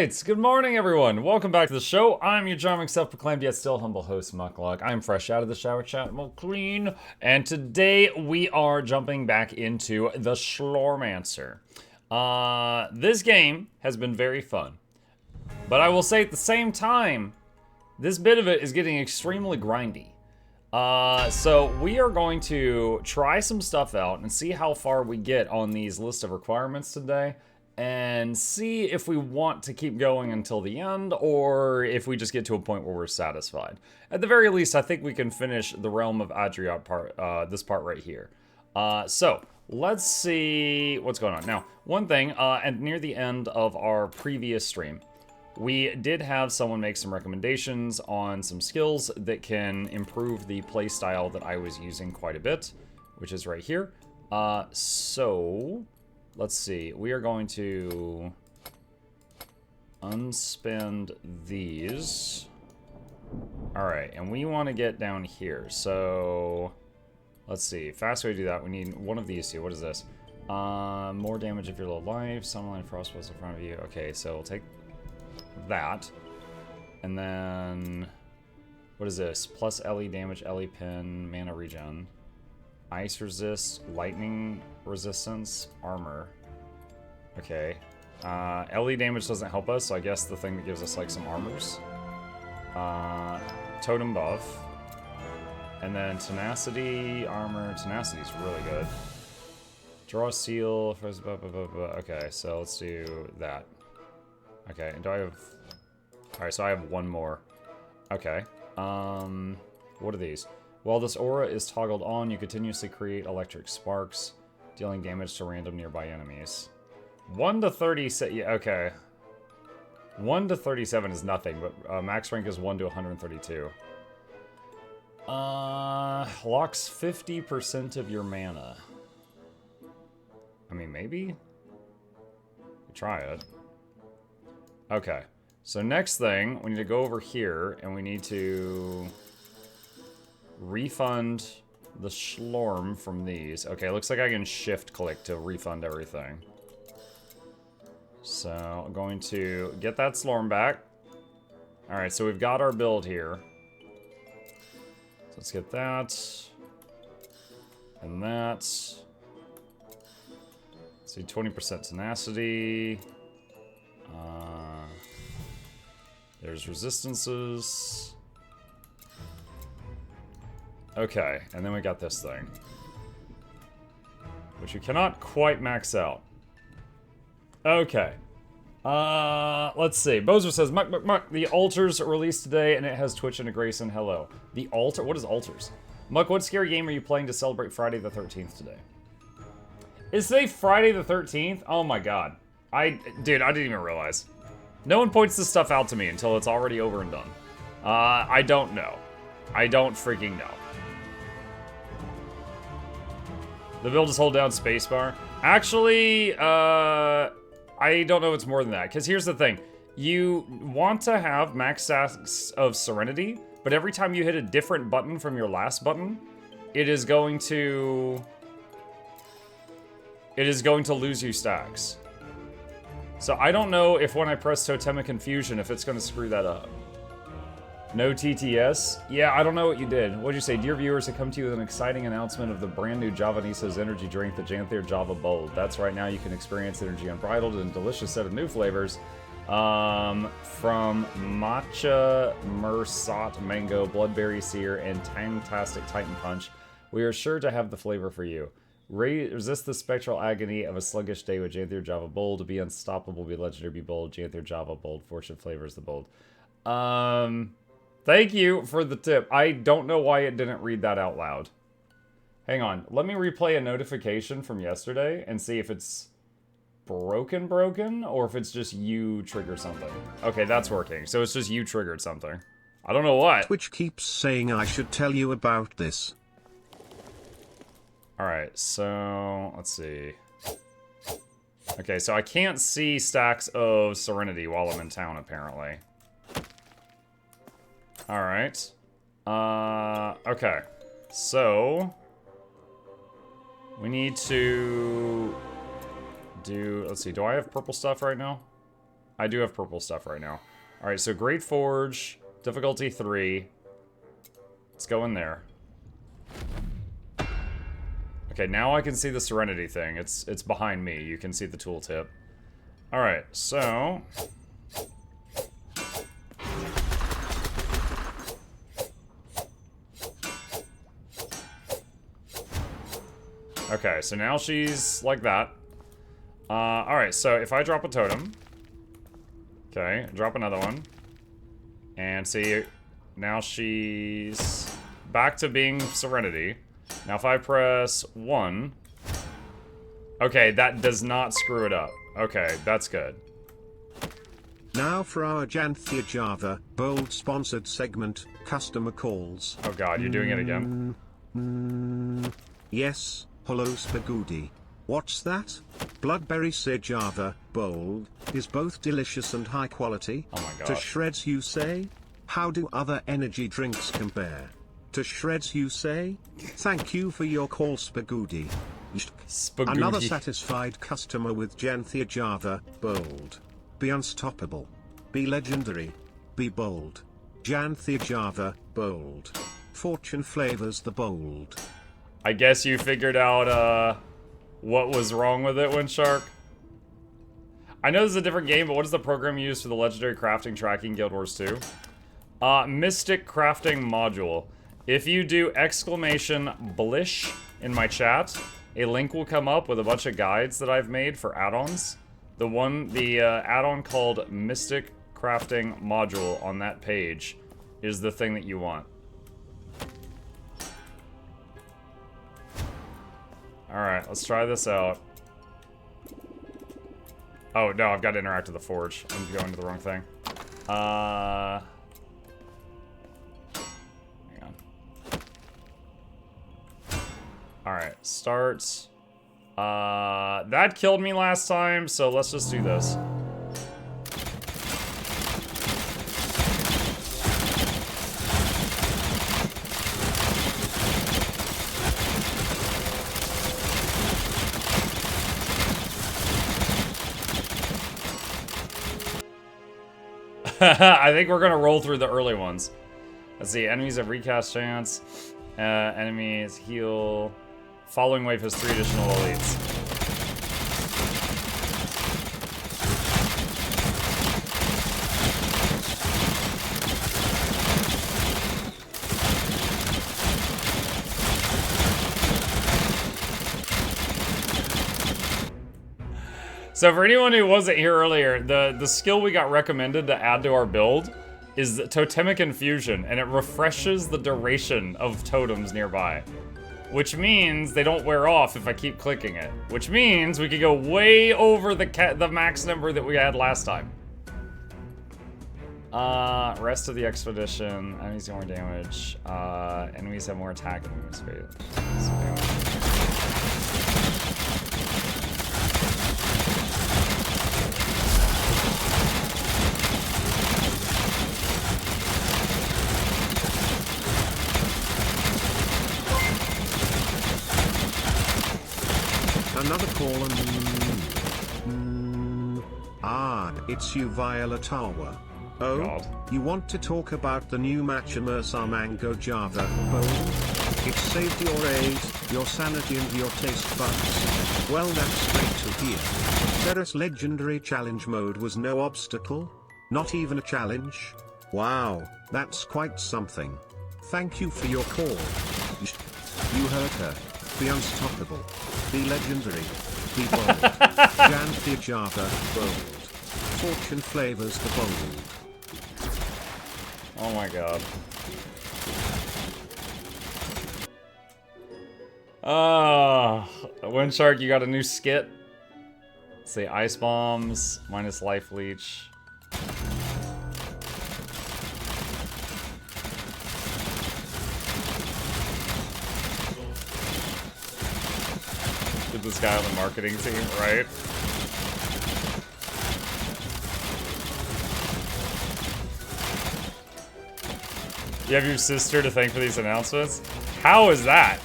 Alright, good morning everyone. Welcome back to the show. I'm your charming self-proclaimed yet still humble host, Mukluk. I'm fresh out of the shower chat, well clean. And today we are jumping back into the Slormancer. This game has been very fun. But I will say at the same time, this bit of it is getting extremely grindy. So we are going to try some stuff out and see how far we get on these list of requirements today. And see if we want to keep going until the end, or if we just get to a point where we're satisfied. At the very least, I think we can finish the Realm of Adriat part, this part right here. So, let's see what's going on. Now, one thing, and near the end of our previous stream, we did have someone make some recommendations on some skills that can improve the playstyle that I was using quite a bit, which is right here. Let's see, we are going to unspend these. Alright, and we want to get down here, so let's see, fast way to do that, we need one of these two. What is this? More damage if you're low life, sunlight frostbolt in front of you. Okay, so we'll take that. And then, what is this? Plus LE damage, LE pin, mana regen. Ice resist, lightning resistance, armor. Okay. LE damage doesn't help us, so I guess the thing that gives us like some armors. Totem buff. And then tenacity, armor. Tenacity is really good. Draw a seal. Okay, so let's do that. Okay, and do I have... Alright, so I have one more. Okay. What are these? While this aura is toggled on, you continuously create electric sparks, dealing damage to random nearby enemies. 1 to 30, yeah, okay. 1 to 37 is nothing, but max rank is 1 to 132. Locks 50% of your mana. I mean, maybe? Try it. Okay, so next thing, we need to go over here, and we need to... refund the Slorm from these. Okay, looks like I can shift-click to refund everything. So, I'm going to get that Slorm back. Alright, so we've got our build here. So let's get that. And that. Let's see, 20% tenacity. There's resistances. Okay, and then we got this thing. Which you cannot quite max out. Okay. Let's see. Bozer says, Muck, the Altars released today and it has Twitch integration. Hello. The Altar? What is Altars? Muck, what scary game are you playing to celebrate Friday the 13th today? Is today Friday the 13th? Oh my god. Dude, I didn't even realize. No one points this stuff out to me until it's already over and done. I don't know. I don't freaking know. The build is hold down spacebar. Actually, I don't know if it's more than that. Because here's the thing. You want to have max stacks of Serenity, but every time you hit a different button from your last button, it is going to lose you stacks. So I don't know if when I press Totemic Confusion, if it's going to screw that up. No TTS? Yeah, I don't know what you did. What'd you say? Dear viewers, I come to you with an exciting announcement of the brand new Javaniso's energy drink, the Janthier Java Bold. That's right, now you can experience energy unbridled in a delicious set of new flavors. From Matcha, Mersat, Mango, Bloodberry Sear, and Tangtastic Titan Punch. We are sure to have the flavor for you. Resist the spectral agony of a sluggish day with Janthier Java Bold. Be unstoppable, be legendary, be bold. Janthier Java Bold. Fortune flavors the bold. Thank you for the tip. I don't know why it didn't read that out loud. Hang on. Let me replay a notification from yesterday and see if it's broken, or if it's just you trigger something. Okay, that's working. So it's just you triggered something. I don't know what. Twitch keeps saying I should tell you about this. Alright, so let's see. Okay, so I can't see stacks of Serenity while I'm in town, apparently. Alright. Okay. So, we need to do... Let's see, do I have purple stuff right now? I do have purple stuff right now. Alright, so Great Forge, difficulty 3. Let's go in there. Okay, now I can see the Serenity thing. It's behind me. You can see the tooltip. Alright, so... Okay, so now she's like that. Alright, so if I drop a totem... Okay, drop another one. And see, now she's back to being Serenity. Now if I press 1... Okay, that does not screw it up. Okay, that's good. Now for our Janthia Java, bold sponsored segment, customer calls. Oh god, you're doing it again. Yes, hello Spagoody. What's that? Bloodberry say Java, bold, is both delicious and high quality. Oh my god. To shreds you say? How do other energy drinks compare? To shreds you say? Thank you for your call Spagoody. Spagoody. Another satisfied customer with Janthia Java, bold. Be unstoppable. Be legendary. Be bold. Janthia Java, bold. Fortune flavors the bold. I guess you figured out, what was wrong with it, Windshark? I know this is a different game, but what is the program you use for the Legendary Crafting Tracking Guild Wars 2? Mystic Crafting Module. If you do exclamation blish in my chat, a link will come up with a bunch of guides that I've made for add-ons. The add-on called Mystic Crafting Module on that page is the thing that you want. Alright, let's try this out. Oh, no, I've got to interact with the forge. I'm going to the wrong thing. Hang on. Alright, start. That killed me last time, so let's just do this. I think we're gonna roll through the early ones. Let's see, enemies have recast chance. Enemies heal. Following wave has 3 additional elites. So for anyone who wasn't here earlier, the skill we got recommended to add to our build is the Totemic Infusion, and it refreshes the duration of totems nearby. Which means they don't wear off if I keep clicking it. Which means we could go way over the max number that we had last time. Rest of the expedition. Enemies do more damage. Enemies have more attack and movement speed. Another call and it's you Violet Awa. Oh, God. You want to talk about the new match Immersa Mango Java, bold? It saved your age, your sanity and your taste buds. Well, that's great to hear. Terrace Legendary Challenge mode was no obstacle? Not even a challenge? Wow, that's quite something. Thank you for your call. You heard her. Be unstoppable. Be legendary. Be bold. Janthia Java, bold. Fortune flavors the bold. Oh my god. Windshark, you got a new skit? Let's see, ice bombs, minus life leech. Get this guy on the marketing team, right? You have your sister to thank for these announcements? How is that?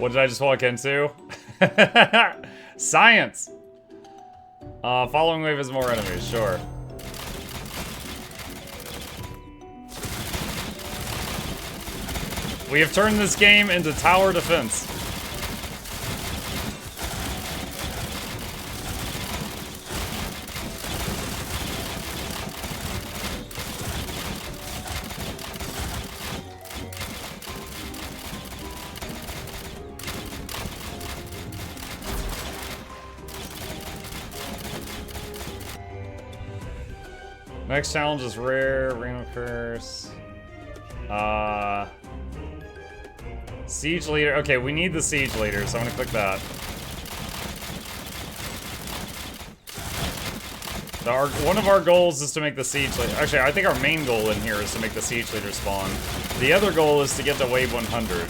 What did I just walk into? Science! Following wave is more enemies, sure. We have turned this game into tower defense. Next challenge is rare, random curse. Siege leader. Okay, we need the siege leader, so I'm gonna click that. One of our goals is to make the siege leader. Actually, I think our main goal in here is to make the siege leader spawn. The other goal is to get to wave 100.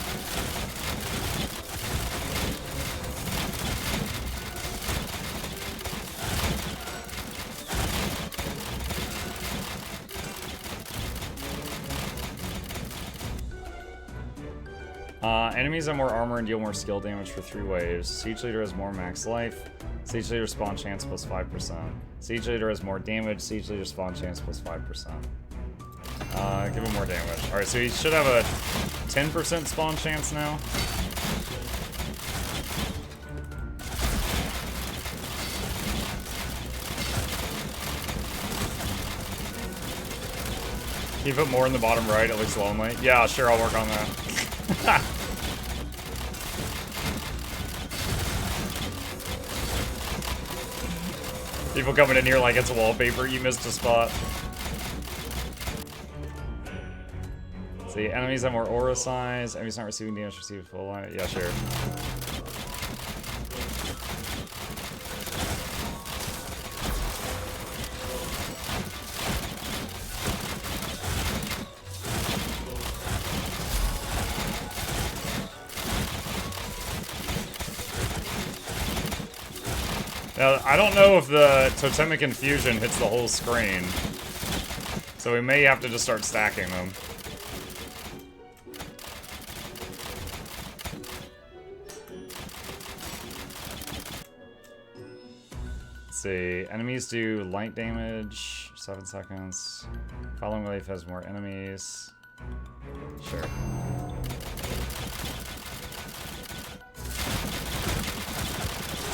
Enemies have more armor and deal more skill damage for 3 waves. Siege Leader has more max life. Siege Leader spawn chance plus 5%. Siege Leader has more damage. Siege Leader spawn chance plus 5%. Give him more damage. Alright, so he should have a 10% spawn chance now. Can you put more in the bottom right? It looks lonely. Yeah, sure, I'll work on that. People coming in here like it's wallpaper. You missed a spot. See, enemies have more aura size. Enemies not receiving damage received full line. Yeah, sure. Now, I don't know if the Totemic Infusion hits the whole screen, so we may have to just start stacking them. Let's see, enemies do light damage, 7 seconds. Following wave has more enemies. Sure.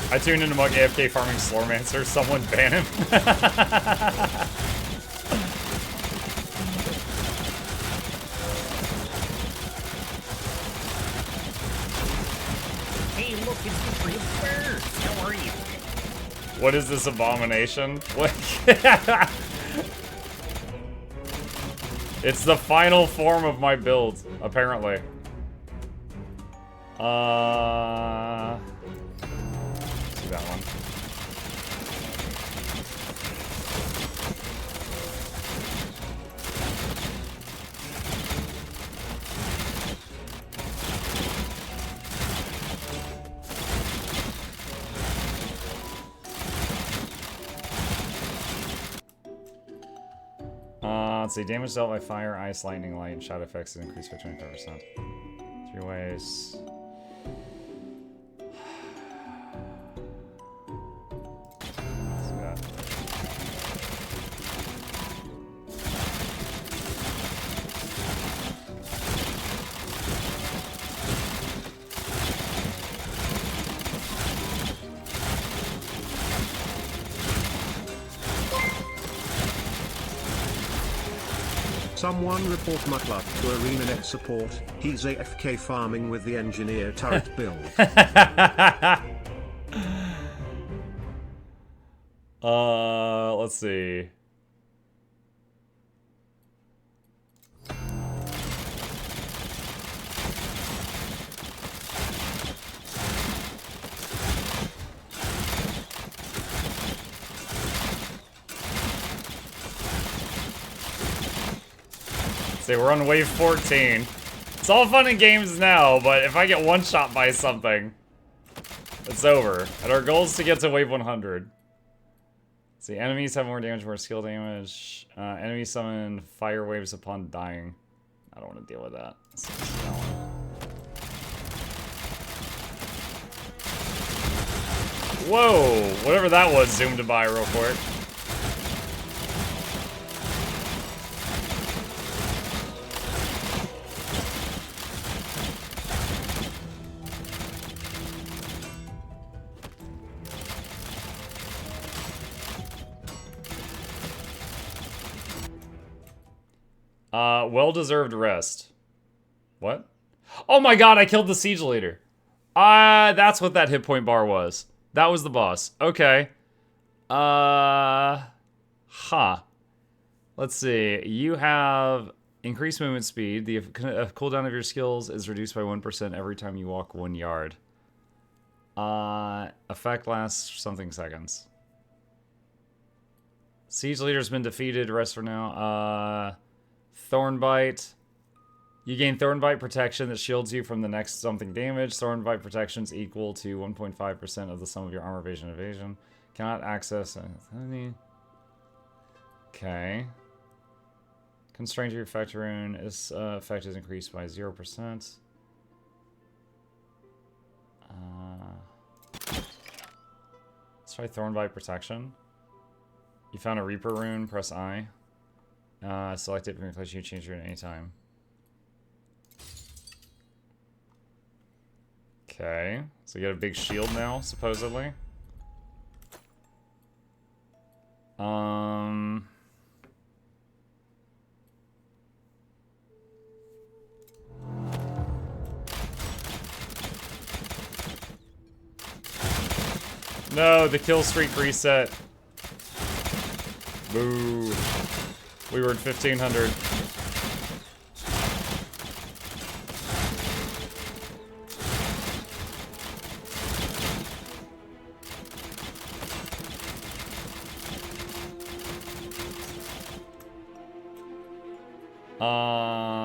I tuned into Mug AFK farming Slormancer. Someone ban him. Hey, look, it's the tree of birds. How are you? What is this abomination? What? It's the final form of my build, apparently. That one. Let's see, damage dealt by fire, ice, lightning, light, and shadow effects is increased by 25%. 3 ways. Someone report Mukluk to ArenaNet support. He's AFK farming with the engineer turret build. Let's see. See, we're on wave 14. It's all fun and games now, but if I get one shot by something, it's over. And our goal is to get to wave 100. See, enemies have more damage, more skill damage. Enemies summon fire waves upon dying. I don't want to deal with that. Whoa! Whatever that was zoomed by real quick. Well-deserved rest. What? Oh my god, I killed the siege leader. That's what that hit point bar was. That was the boss. Okay. Let's see. You have increased movement speed. The cooldown of your skills is reduced by 1% every time you walk 1 yard. Effect lasts something seconds. Siege leader's been defeated. Rest for now. Thornbite. You gain Thornbite protection that shields you from the next something damage. Thornbite protection is equal to 1.5% of the sum of your armor evasion. Cannot access any. Okay. Constraint to your effect rune. This effect is increased by 0%. Let's try Thornbite protection. You found a Reaper rune. Press I. Select it from your collection. You change it at any time. Okay, so you got a big shield now, supposedly. No, the kill streak reset. Boo. We were at 1500.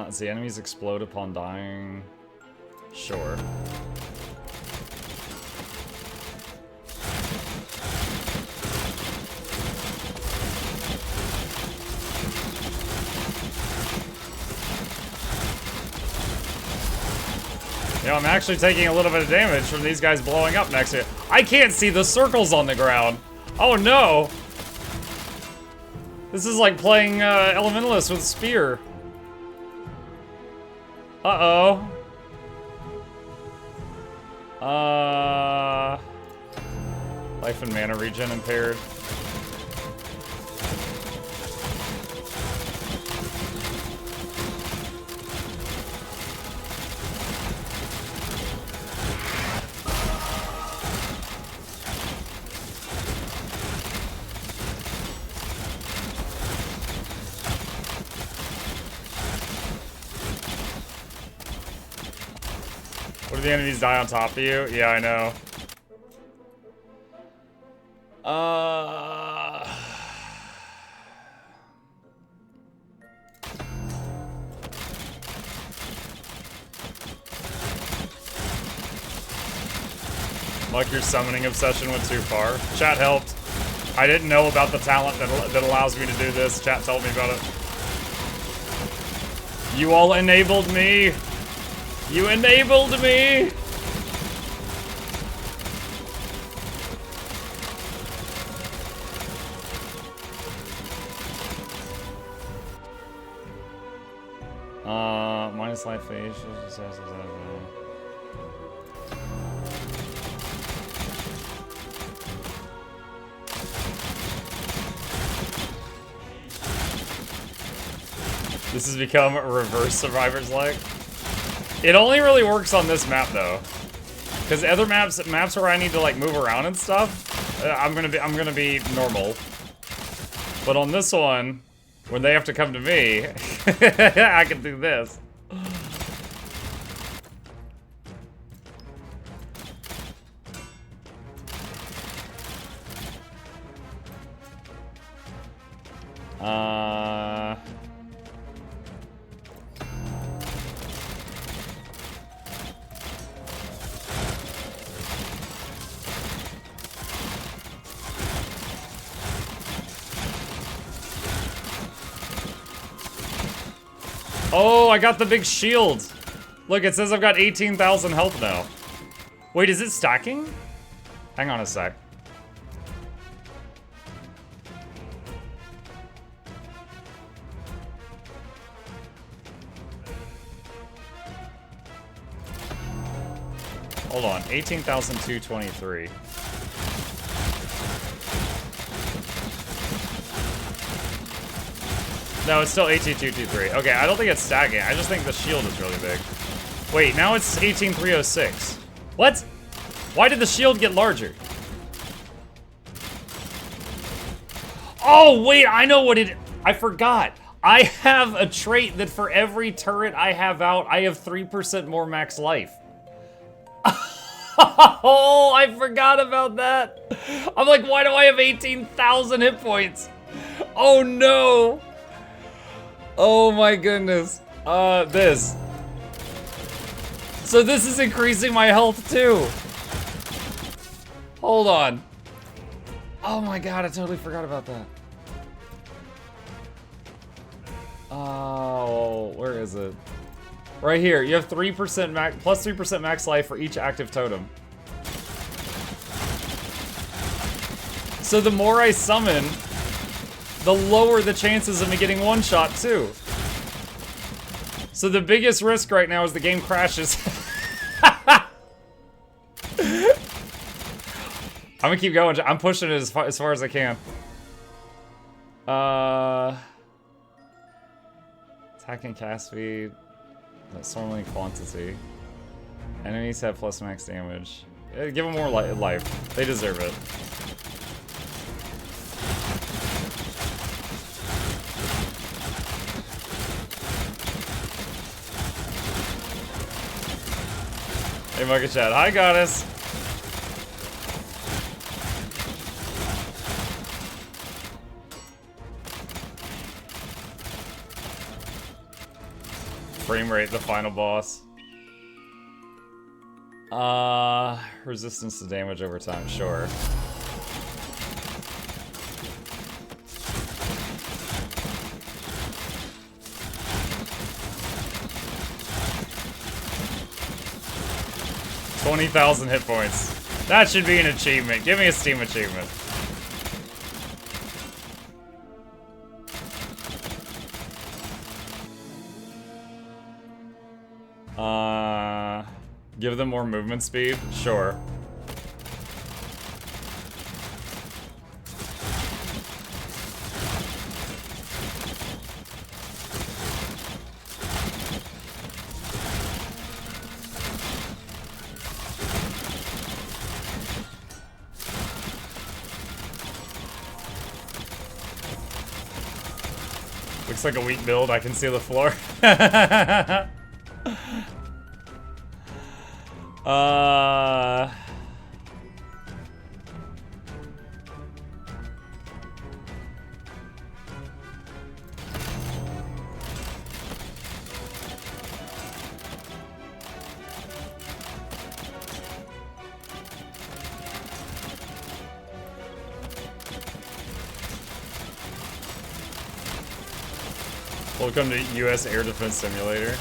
Does the enemies explode upon dying? Sure. You know, I'm actually taking a little bit of damage from these guys blowing up next to it. I can't see the circles on the ground. Oh no! This is like playing Elementalist with Spear. Uh-oh. Life and mana regen impaired. What if the enemies die on top of you? Yeah, I know. Like your summoning obsession went too far. Chat helped. I didn't know about the talent that allows me to do this. Chat told me about it. You all enabled me. You enabled me. Minus life phase. This has become a reverse Survivor's like. It only really works on this map though, because other maps where I need to like move around and stuff, I'm gonna be normal. But on this one, when they have to come to me, I can do this. Oh, I got the big shield. Look, it says I've got 18,000 health now. Wait, is it stacking? Hang on a sec. Hold on, 18,223. No, it's still 18,223. Okay, I don't think it's stacking. I just think the shield is really big. Wait, now it's 18,306. What? Why did the shield get larger? Oh, wait, I know what it... I forgot. I have a trait that for every turret I have out, I have 3% more max life. Oh, I forgot about that. I'm like, why do I have 18,000 hit points? Oh, no. Oh, my goodness. This. So this is increasing my health, too. Hold on. Oh, my God, I totally forgot about that. Oh, where is it? Right here, you have 3% max, plus 3% max life for each active totem. So the more I summon, the lower the chances of me getting one shot too. So the biggest risk right now is the game crashes. I'm gonna keep going. I'm pushing it as far as I can. Attack and cast speed. That's normally quantity. Enemies have plus max damage. Give them more life. They deserve it. Hey, Mocha Chat. Hi, Goddess. Frame rate, the final boss. Resistance to damage over time, sure. $20,000 hit points. That should be an achievement. Give me a Steam achievement. Give them more movement speed? Sure. Looks like a weak build. I can see the floor. Welcome to U.S. Air Defense Simulator.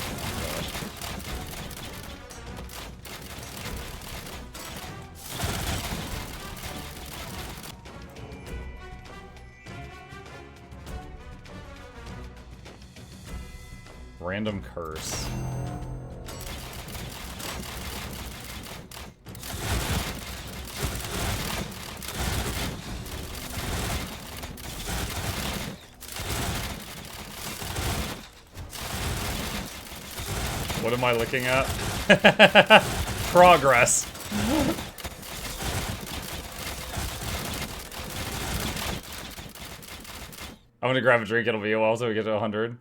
Random curse. What am I looking at? Progress. I'm gonna grab a drink, it'll be a while till we get to 100.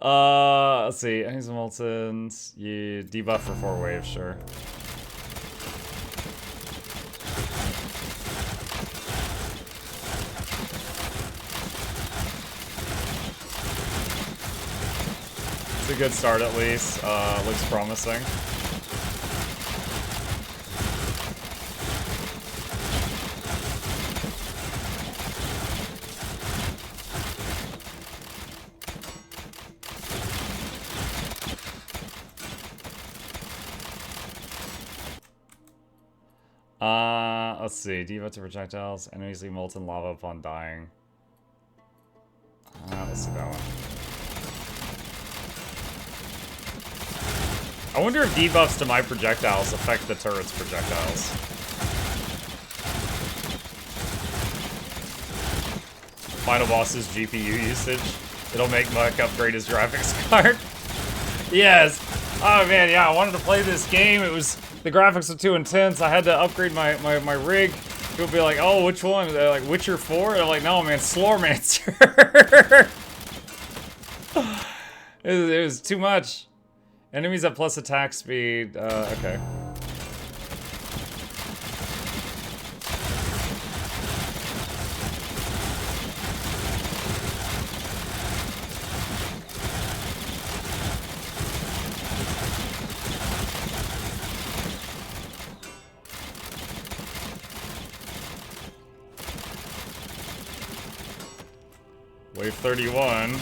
Let's see. Enemies Moltons. You debuff for 4 waves, sure. It's a good start at least. Looks promising. Let's see. Devote to projectiles. Enemies leave molten lava upon dying. Let's see that one. I wonder if debuffs to my projectiles affect the turret's projectiles. Final boss's GPU usage. It'll make Muck upgrade his graphics card. Yes. Oh man, yeah, I wanted to play this game. The graphics are too intense. I had to upgrade my rig. People be like, oh, which one? They're like, Witcher 4? They're like, no, man, Slormancer. It was too much. Enemies at plus attack speed. Okay. Wave 31.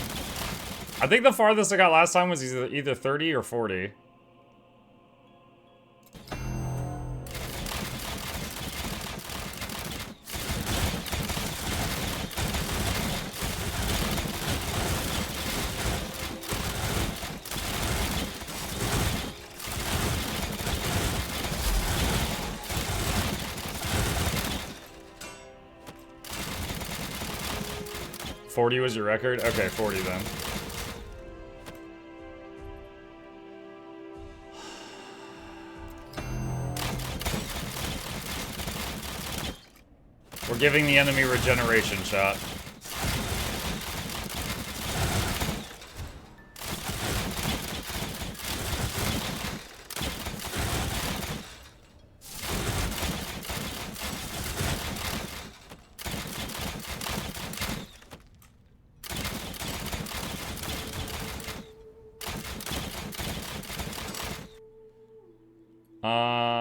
I think the farthest I got last time was either 30 or 40. $40 was your record? Okay, 40 then. We're giving the enemy regeneration shot.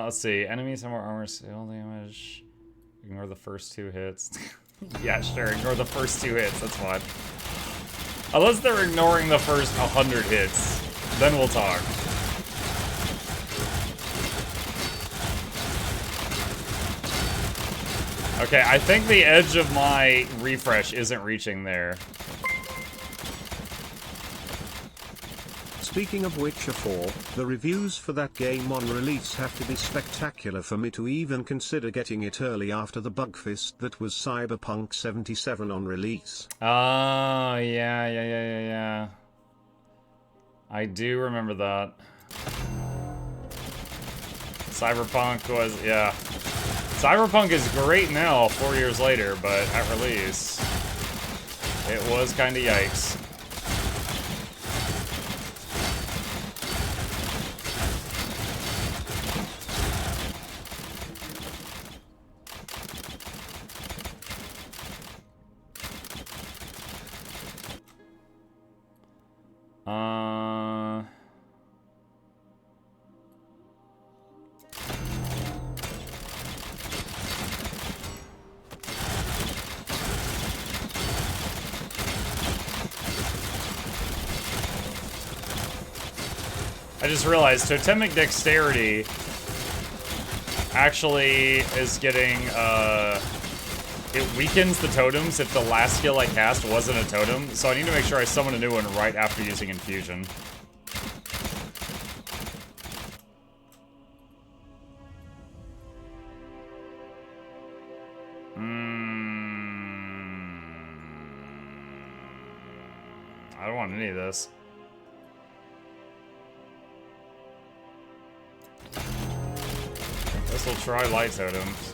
Let's see. Enemies have more armor, skill damage. Ignore the first 2 hits. Yeah, sure. Ignore the first 2 hits. That's fine. Unless they're ignoring the first 100 hits, then we'll talk. Okay, I think the edge of my refresh isn't reaching there. Speaking of Witcher 4, the reviews for that game on release have to be spectacular for me to even consider getting it early after the bugfest that was Cyberpunk 77 on release. Oh, yeah. I do remember that. Cyberpunk was, yeah. Cyberpunk is great now, 4 years later, but at release, it was kinda yikes. I just realized totemic dexterity actually is getting, it weakens the totems if the last skill I cast wasn't a totem, so I need to make sure I summon a new one right after using infusion. I don't want any of this. Guess we'll try light totems.